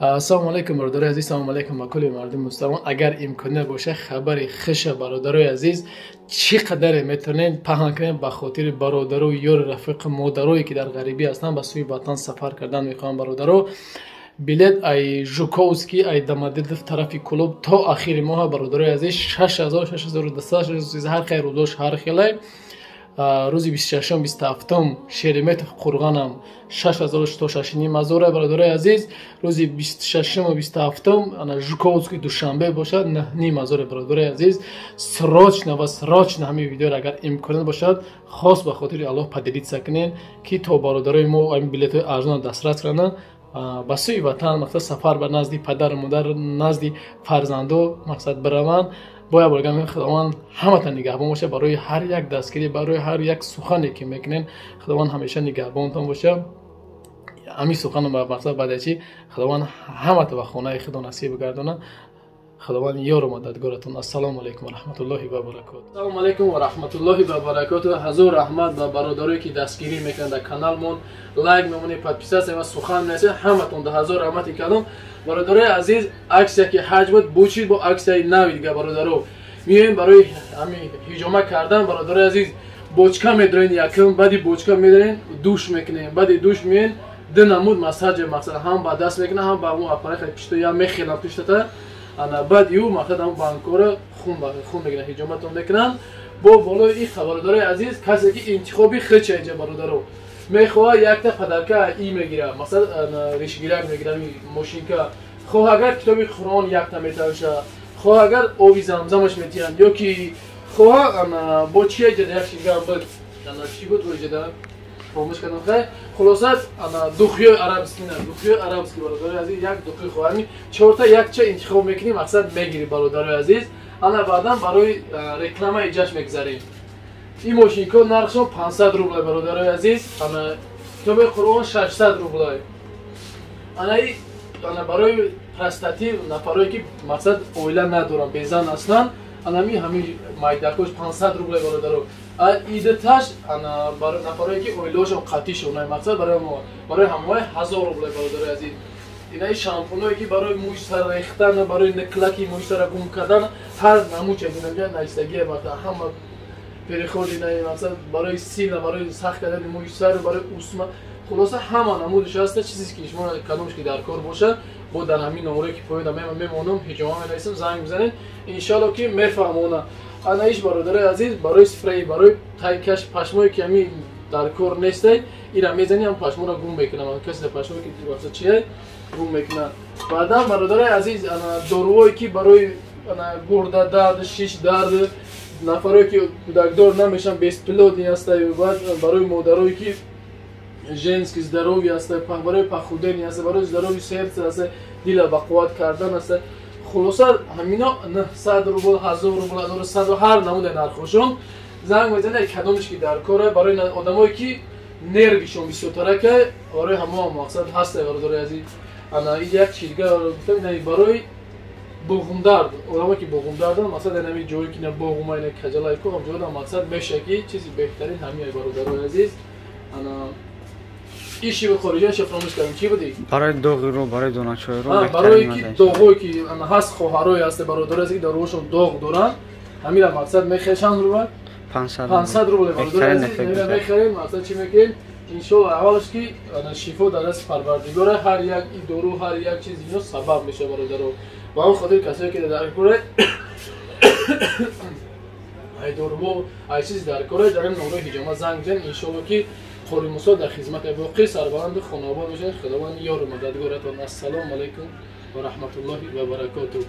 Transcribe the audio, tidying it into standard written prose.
السلام علیکم برادرای عزیز، السلام علیکم با کل مردم مسلمان. اگر امکانه باشه خبر خوش برادرای عزیز چقدر میتونین پهن کنین به خاطر برادرو یار رفیق مادرایی که در غریبی هستن به سوی وطن سفر کردن میخوان. برادرو بلیت ای ژوکوسکی ای دمادید طرفی کلوب تا آخر ماه برادرای عزیز 6200 هر خیر روزش هر خیلی روزی 26 27 شریمت قرغانم 6600 برادرای عزیز. روزی 26 و 27 انا ژوکوسکی دوشنبه باشد 9000 برادرای عزیز. سراچ همین ویدیو را اگر امکان باشد خاص به خاطر الله پدید سکنین که تا برادرای ما این بلیط ارزان دسترس کنن به سوی وطن مقصد سفر به نزد پدر و مادر نزد فرزندو مقصد بروند. باید برگم خداوند همتون نگهبان باشه برای هر یک دستگیری، برای هر یک سخنی که میکنین خداوند همیشه نگهبانتون باشه. همین سخن با مقصد بعد چی خداوند همتون به خانه خدا نصیب بگردونه. خداوند یار و مددگارتون. السلام علیکم و رحمت الله و برکاته. السلام علیکم و رحمت الله و برکاته. هزار رحمت به برادرایی که دستگیری میکنن در کانالمون، لایک میمونید، پادپیس هستید و سخن میسید. همتون ده هزار رحمت کردم. برادرای عزیز عکس که حج بود بوچید با عکس نوی دیگه برادرو میایم برای همین هجومه کردن. برادرای عزیز بوچکا میدرین یکم، بعدی بوچکا میدرین دوش میکنین، بعدی دوش میین دو نمود مساج مقصد هم با دست میکنه هم با اون اپارات پشت یا میخیلن پشتته انا بعد یو مقصد هم بانکور خون میگیرن هجومتون میکنن. با بالای این خبردار عزیز کسی که انتخابی خچه اینجا برادرو میخواه یک تا پدرکه ای میگیره مثلا ریشگیرک میگیره ماشینکا خواه اگر کتابی قرآن یک تا میتونشه، خواه اگر آبی زمزمش میتین یا که خواه با چیه جده یک شیرگه هم بود چی بود روی جده فراموش کردم. خیلی خلاصت دخیه عربسکی نه دخیه عربسکی برادر عزیز یک دخیه خواهمی چهارتا یک چه انتخاب میکنی مقصد میگیری برادر عزیز. انا بعدا برای رکلام ایجاش میگذاریم. این ماشین که نرخشون 500 روبل برادر عزیز. انا کتاب قرآن 600 روبل. انا برای پرستاتیو نفرایی که مقصد اویله ندارن بیزن اصلا انا همین مایداکوش 500 روبل برادر. ایده تاش انا برای نفرایی که اویلوشون قطعی شونه مقصد برای ما برای همه 1000 روبل برادر عزیز. اینا شامپونایی که برای موی سر ریختن، برای نکلکی موی سر گم کردن هر نموچه دیگه نایستگی مثلا همه پریخورد اینا مثلا برای سیل، برای سخت کردن موی سر، برای اوسما خلاصه همه نمودش هست. چیزی که شما کدومش که در کار باشه با در همین نمره که پایین میمونم هجوم میرسیم زنگ بزنین ان شاء الله که میفهمونه. انا ایش برادر عزیز برای اسپری برای تایکش پشمایی که می در کار نیسته اینا میزنی هم پشما رو گم میکنه. من کسی پشمایی که واسه چیه گم میکنه. بعدا برادر عزیز انا دارویی که برای انا گرده درد شیش درد نفرایی که کودکدار نمیشن بیست پلودی هسته بعد برای مادرایی که ژنسکی здоров'я هسته برای پخودنی هسته برای здоров'я سرد هسته دل با قوت کردن هسته. خلاصه همینا 900 روبل 1000 روبل 1100 هر نمود نرخشون زنگ میزنه کدومش که در کاره برای آدمایی که نرگشون بسیار ترکه برای همه مقصد هسته برادر عزیز. انا یک چیزگه گفتم برای بوغمدار آدمایی که بوغمدارن مثلا نمی جوی که نه بوغمای نه کجلای کو هم جودا مقصد میشه که چیزی بهترین همین برادر عزیز. انا ایشی به خارجی شفرامش کردم چی بودی؟ برای دوغ رو برای دوناچوی رو برای که دوغی که هست خواهرای هست برادر عزیز داروشون دوغ دارن همین مقصد میخشن رو 500 روبل برادر عزیز میخرین مقصد چی میکنین ان شاء الله اولش که شفا در دست پروردگار هر یک دارو هر یک چیز اینو سبب میشه برادر و اون خاطر کسایی که در کره ای دارو ای چیز در کره در این نمره هجوم زنگ بزن ان شاء الله که خوری موسی در خدمت باقی سربلند خانواده میشه. خداوند یار و مددگارتون. السلام علیکم و رحمت الله و برکاته.